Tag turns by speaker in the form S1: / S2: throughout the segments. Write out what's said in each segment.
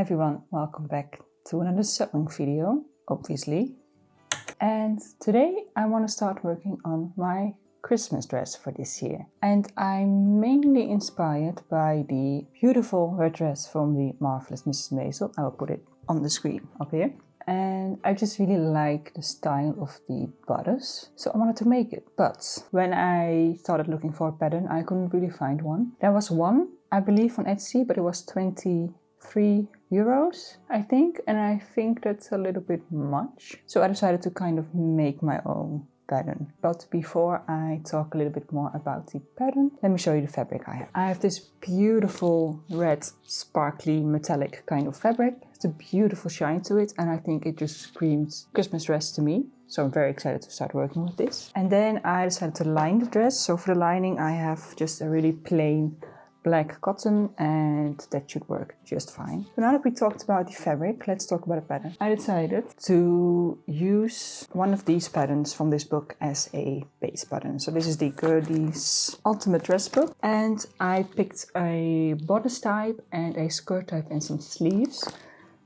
S1: everyone, welcome back to another sewing video, obviously. And today I want to start working on my Christmas dress for this year. And I'm mainly inspired by the beautiful red dress from the Marvelous Mrs Maisel. I will put it on the screen up here. And I just really like the style of the bodice, so I wanted to make it. But when I started looking for a pattern, I couldn't really find one. There was one, I believe, on Etsy, but it was 23 euros, I think, and I think that's a little bit much. So I decided to kind of make my own pattern. But before I talk a little bit more about the pattern, let me show you the fabric I have. I have this beautiful red, sparkly, metallic kind of fabric. It's a beautiful shine to it, and I think it just screams Christmas dress to me. So I'm very excited to start working with this. And then I decided to line the dress. So for the lining, I have just a really plain black cotton, and that should work just fine. So now that we talked about the fabric, let's talk about the pattern. I decided to use one of these patterns from this book as a base pattern. So this is the Girlie's Ultimate Dress book, and I picked a bodice type and a skirt type and some sleeves.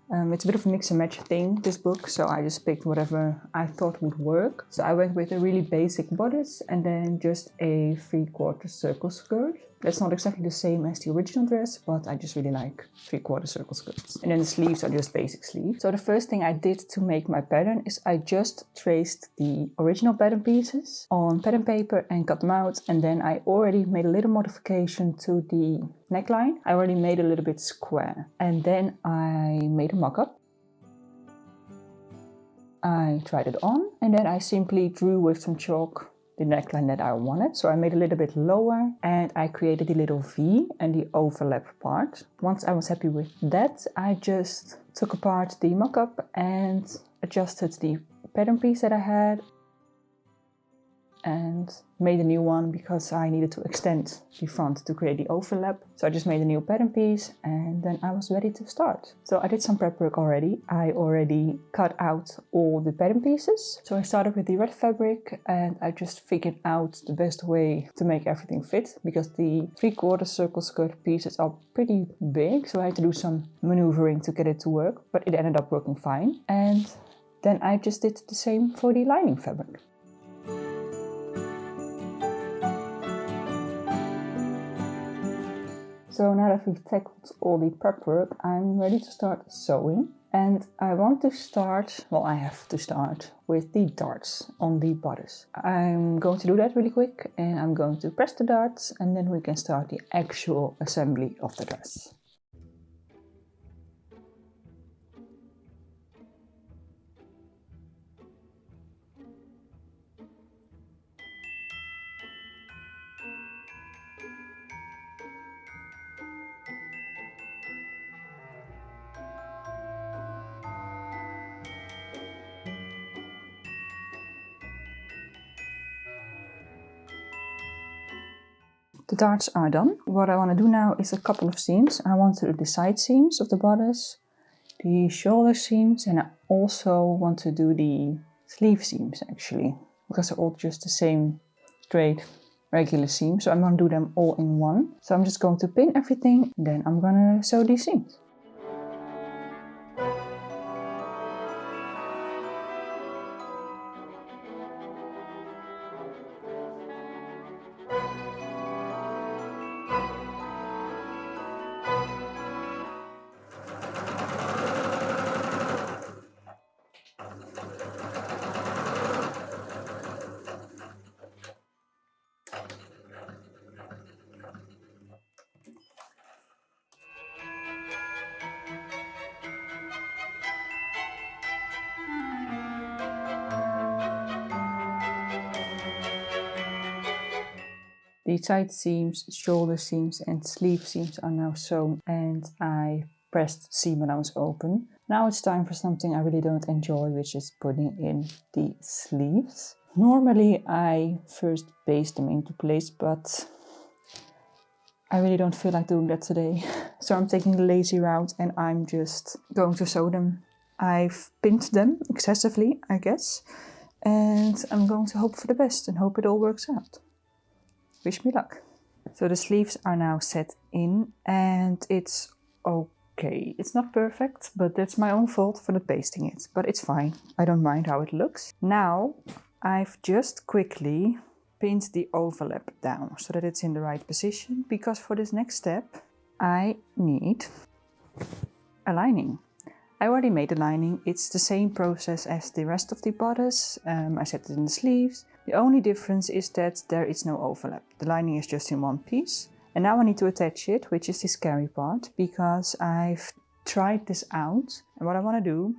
S1: It's a bit of a mix and match thing, this book, so I just picked whatever I thought would work. So I went with a really basic bodice and then just a 3/4 circle skirt. That's not exactly the same as the original dress, but I just really like 3/4 circle skirts. And then the sleeves are just basic sleeves. So the first thing I did to make my pattern is I just traced the original pattern pieces on pattern paper and cut them out. And then I already made a little modification to the neckline. I already made a little bit square. And then I made a mock-up. I tried it on, and then I simply drew with some chalk the neckline that I wanted. So I made a little bit lower, and I created the little V and the overlap part. Once I was happy with that, I just took apart the mock-up and adjusted the pattern piece that I had and made a new one because I needed to extend the front to create the overlap. So I just made a new pattern piece, and then I was ready to start. So I did some prep work already. I already cut out all the pattern pieces. So I started with the red fabric, and I just figured out the best way to make everything fit, because the 3/4 circle skirt pieces are pretty big. So I had to do some maneuvering to get it to work, but it ended up working fine. And then I just did the same for the lining fabric. So now that we've tackled all the prep work, I'm ready to start sewing. And I want to start, well, I have to start with the darts on the bodice. I'm going to do that really quick, and I'm going to press the darts, and then we can start the actual assembly of the dress. The darts are done. What I want to do now is a couple of seams. I want to do the side seams of the bodice, the shoulder seams, and I also want to do the sleeve seams actually, because they're all just the same straight regular seams. So I'm going to do them all in one. So I'm just going to pin everything, then I'm going to sew these seams. The side seams, shoulder seams and sleeve seams are now sewn, and I pressed seam when I was open. Now it's time for something I really don't enjoy, which is putting in the sleeves. Normally I first baste them into place, but I really don't feel like doing that today. So I'm taking the lazy route, and I'm just going to sew them. I've pinned them excessively, I guess, and I'm going to hope for the best and hope it all works out. Wish me luck. So the sleeves are now set in, and it's okay Okay, it's not perfect, but that's my own fault for not pasting it. But it's fine, I don't mind how it looks. Now, I've just quickly pinned the overlap down so that it's in the right position, because for this next step, I need a lining. I already made the lining. It's the same process as the rest of the bodice. I set it in the sleeves. The only difference is that there is no overlap. The lining is just in one piece. And now I need to attach it, which is the scary part, because I've tried this out. And what I want to do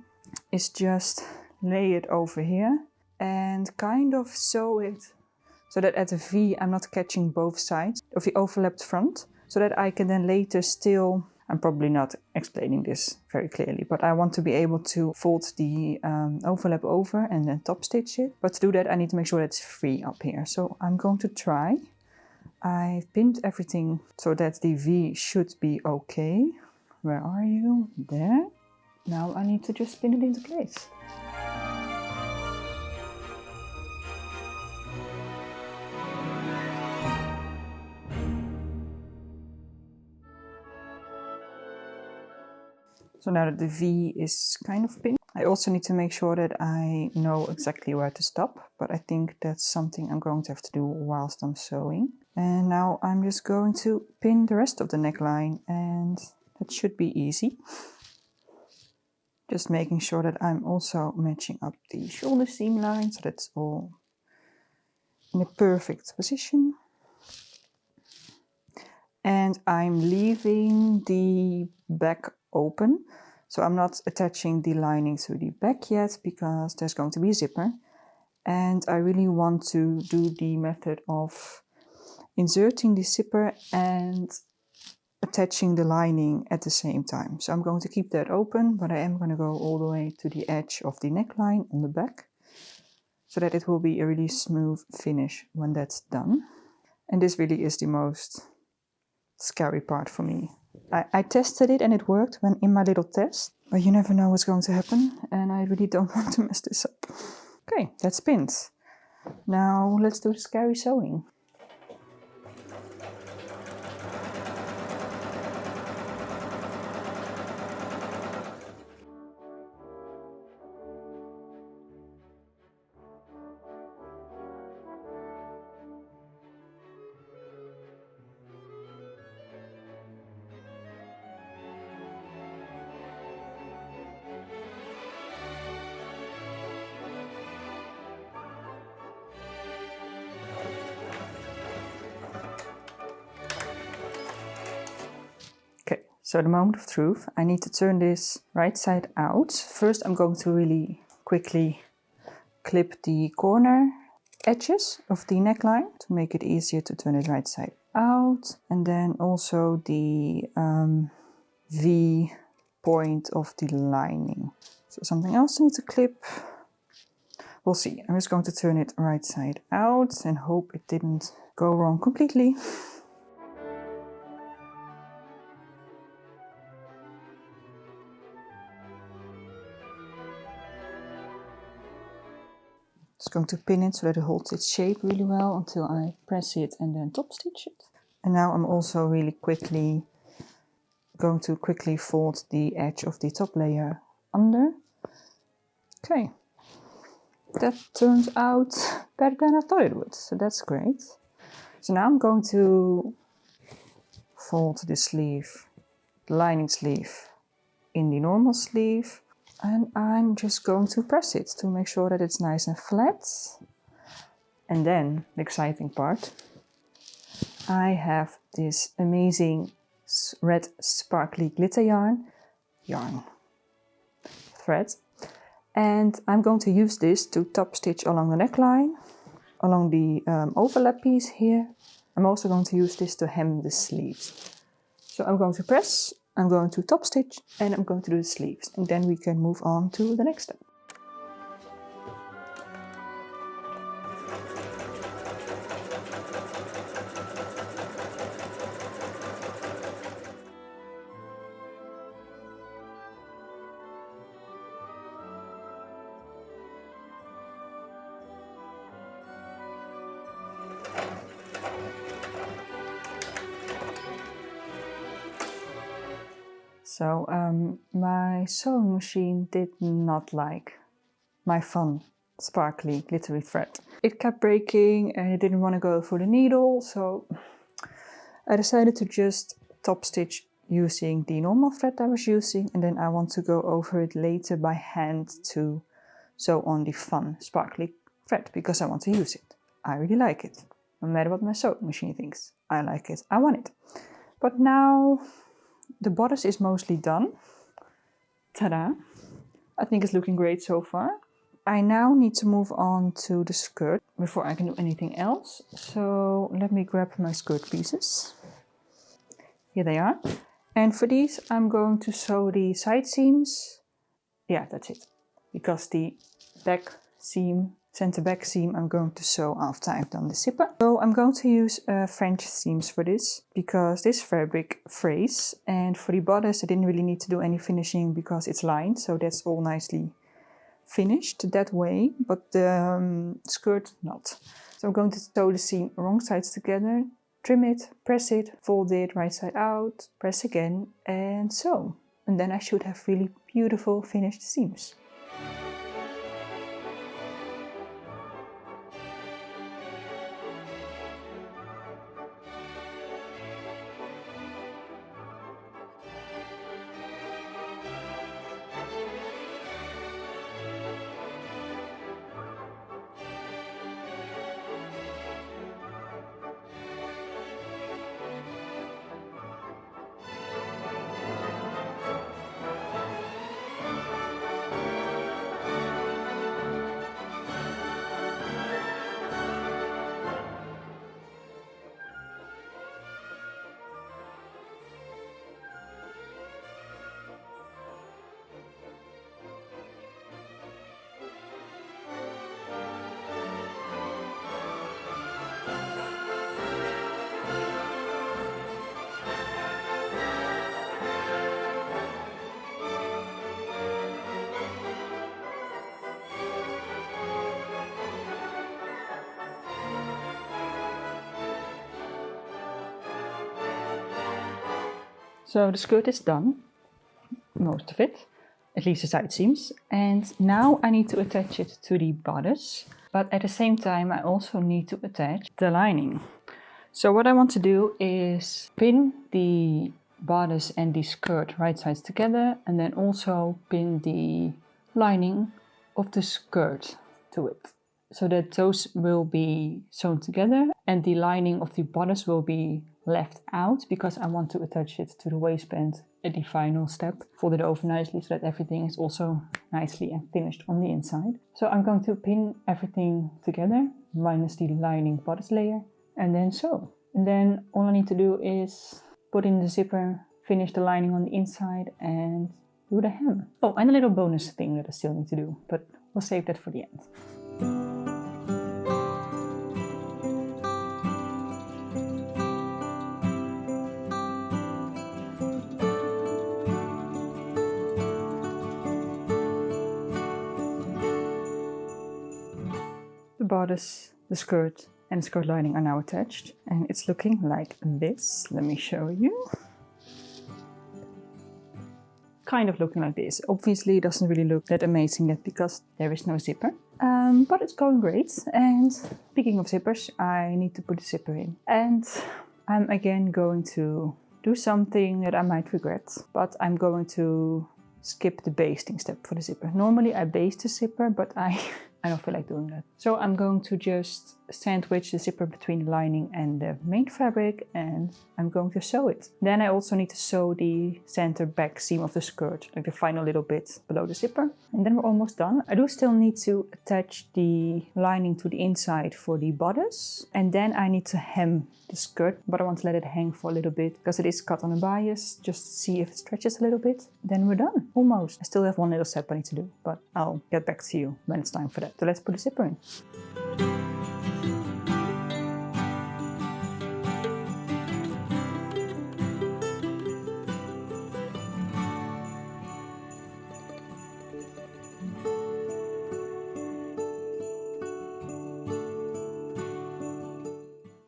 S1: is just lay it over here and kind of sew it so that at the V I'm not catching both sides of the overlapped front, so that I can then later still, I'm probably not explaining this very clearly, but I want to be able to fold the overlap over and then top stitch it. But to do that I need to make sure that it's free up here. So I'm going to try. I've pinned everything so that the V should be okay. Where are you? There. Now I need to just pin it into place. So now that the V is kind of pinned, I also need to make sure that I know exactly where to stop, but I think that's something I'm going to have to do whilst I'm sewing. And now I'm just going to pin the rest of the neckline, and that should be easy. Just making sure that I'm also matching up the shoulder seam line, so that's all in a perfect position. And I'm leaving the back open, so I'm not attaching the lining to the back yet, because there's going to be a zipper, and I really want to do the method of inserting the zipper and attaching the lining at the same time. So I'm going to keep that open, but I am going to go all the way to the edge of the neckline on the back, so that it will be a really smooth finish when that's done. And this really is the most scary part for me. I tested it and it worked when in my little test, but you never know what's going to happen, and I really don't want to mess this up. Okay, that's pinned. Now let's do the scary sewing. Okay, so the moment of truth, I need to turn this right side out. First I'm going to really quickly clip the corner edges of the neckline to make it easier to turn it right side out. And then also the V point of the lining. So something else I need to clip. We'll see. I'm just going to turn it right side out and hope it didn't go wrong completely. Just going to pin it so that it holds its shape really well until I press it and then top stitch it. And now I'm also really quickly going to quickly fold the edge of the top layer under. Okay, that turns out better than I thought it would, so that's great. So now I'm going to fold the sleeve, the lining sleeve, in the normal sleeve. And I'm just going to press it to make sure that it's nice and flat. And then, the exciting part, I have this amazing red sparkly glitter thread. And I'm going to use this to top stitch along the neckline, along the overlap piece here. I'm also going to use this to hem the sleeves. So I'm going to press, I'm going to top stitch, and I'm going to do the sleeves, and then we can move on to the next step. So my sewing machine did not like my fun, sparkly, glittery thread. It kept breaking and it didn't want to go through the needle, so I decided to just top stitch using the normal thread I was using, and then I want to go over it later by hand to sew on the fun, sparkly thread because I want to use it. I really like it. No matter what my sewing machine thinks, I like it, I want it. But now the bodice is mostly done. Ta-da! I think it's looking great so far. I now need to move on to the skirt before I can do anything else. So let me grab my skirt pieces. Here they are. And for these I'm going to sew the side seams. Yeah, that's it. Because the back seam, center back seam, I'm going to sew after I've done the zipper. So I'm going to use French seams for this because this fabric frays, and for the bodice I didn't really need to do any finishing because it's lined, so that's all nicely finished that way, but the skirt not. So I'm going to sew the seam wrong sides together, trim it, press it, fold it right side out, press again and sew. And then I should have really beautiful finished seams. So the skirt is done, most of it, at least the side seams. And now I need to attach it to the bodice, but at the same time I also need to attach the lining. So what I want to do is pin the bodice and the skirt right sides together, and then also pin the lining of the skirt to it, so that those will be sewn together and the lining of the bodice will be left out because I want to attach it to the waistband at the final step. Fold it over nicely so that everything is also nicely and finished on the inside. So I'm going to pin everything together minus the lining bodice layer and then sew. And then all I need to do is put in the zipper, finish the lining on the inside and do the hem. Oh, and a little bonus thing that I still need to do, but we'll save that for the end. The bodice, the skirt and the skirt lining are now attached and it's looking like this. Let me show you. Kind of looking like this. Obviously it doesn't really look that amazing yet because there is no zipper. But it's going great. And speaking of zippers, I need to put the zipper in. And I'm again going to do something that I might regret, but I'm going to skip the basting step for the zipper. Normally I baste the zipper, but I don't feel like doing that. So I'm going to just sandwich the zipper between the lining and the main fabric and I'm going to sew it. Then I also need to sew the center back seam of the skirt, like the final little bit below the zipper. And then we're almost done. I do still need to attach the lining to the inside for the bodice. And then I need to hem the skirt, but I want to let it hang for a little bit because it is cut on a bias, just to see if it stretches a little bit. Then we're done, almost. I still have one little step I need to do, but I'll get back to you when it's time for that. So let's put the zipper in.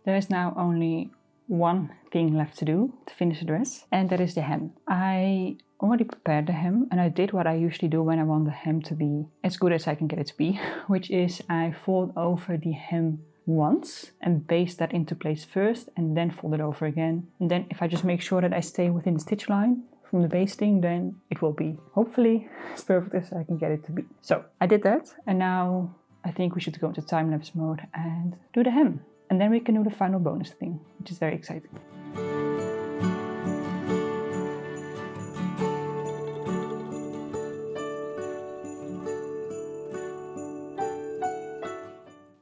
S1: There is now only one thing left to do to finish the dress, and that is the hem. I already prepared the hem, and I did what I usually do when I want the hem to be as good as I can get it to be, which is I fold over the hem once and baste that into place first and then fold it over again. And then if I just make sure that I stay within the stitch line from the basting, then it will be hopefully as perfect as I can get it to be. So I did that, and now I think we should go into time-lapse mode and do the hem. And then we can do the final bonus thing, which is very exciting.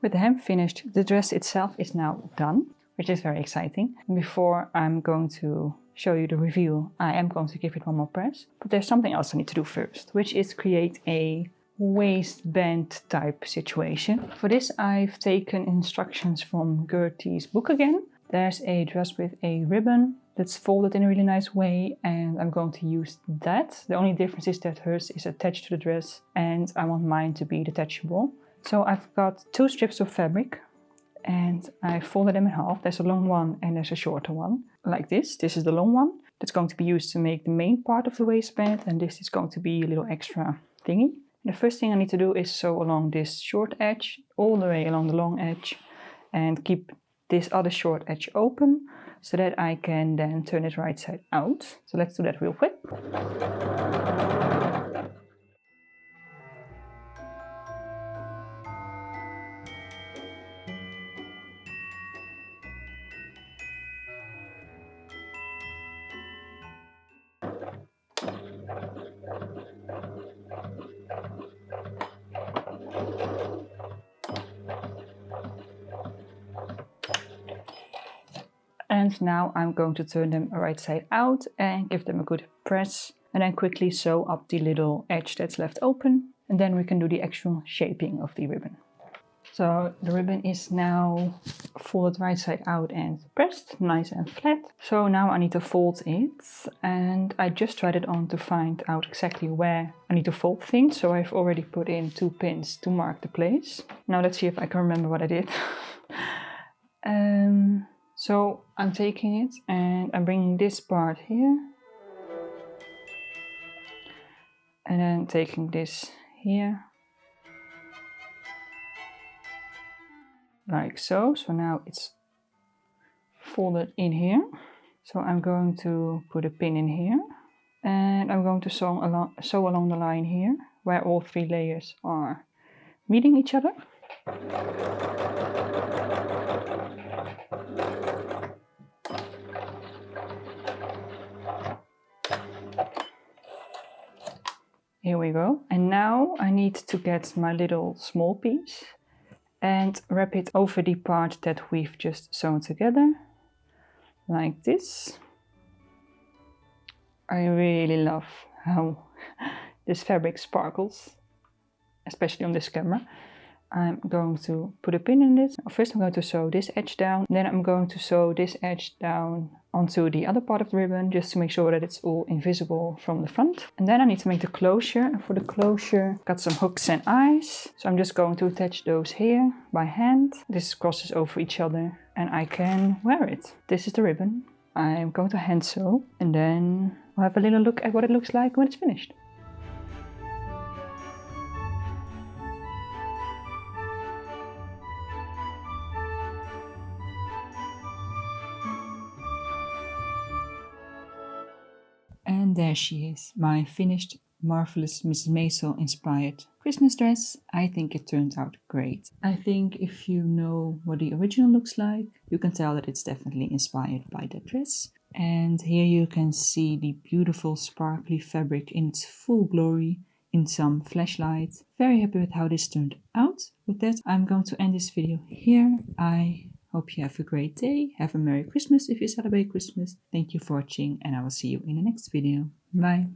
S1: With the hem finished, the dress itself is now done, which is very exciting. Before I'm going to show you the reveal, I am going to give it one more press. But there's something else I need to do first, which is create a waistband type situation. For this I've taken instructions from Gertie's book again. There's a dress with a ribbon that's folded in a really nice way, and I'm going to use that. The only difference is that hers is attached to the dress and I want mine to be detachable. So I've got 2 strips of fabric and I folded them in half. There's a long one and there's a shorter one, like this. This is the long one that's going to be used to make the main part of the waistband, and this is going to be a little extra thingy. The first thing I need to do is sew along this short edge all the way along the long edge and keep this other short edge open so that I can then turn it right side out. So let's do that real quick. And now I'm going to turn them right side out and give them a good press, and then quickly sew up the little edge that's left open, and then we can do the actual shaping of the ribbon. So the ribbon is now folded right side out and pressed, nice and flat. So now I need to fold it, and I just tried it on to find out exactly where I need to fold things. So I've already put in 2 pins to mark the place. Now let's see if I can remember what I did. So I'm taking it and I'm bringing this part here, and then taking this here, like so. So now it's folded in here. So I'm going to put a pin in here, and I'm going to sew along the line here where all 3 layers are meeting each other. Here we go. And now I need to get my little small piece and wrap it over the part that we've just sewn together, like this. I really love how this fabric sparkles, especially on this camera. I'm going to put a pin in this. First I'm going to sew this edge down, then I'm going to sew this edge down onto the other part of the ribbon, just to make sure that it's all invisible from the front. And then I need to make the closure, and for the closure I've got some hooks and eyes. So I'm just going to attach those here by hand. This crosses over each other and I can wear it. This is the ribbon. I'm going to hand sew, and then we'll have a little look at what it looks like when it's finished. And there she is, my finished Marvelous Mrs Maisel inspired Christmas dress. I think it turned out great. I think if you know what the original looks like, you can tell that it's definitely inspired by that dress. And here you can see the beautiful sparkly fabric in its full glory in some flashlight. Very happy with how this turned out. With that, I'm going to end this video here. I hope you have a great day. Have a Merry Christmas if you celebrate Christmas. Thank you for watching, and I will see you in the next video. Bye.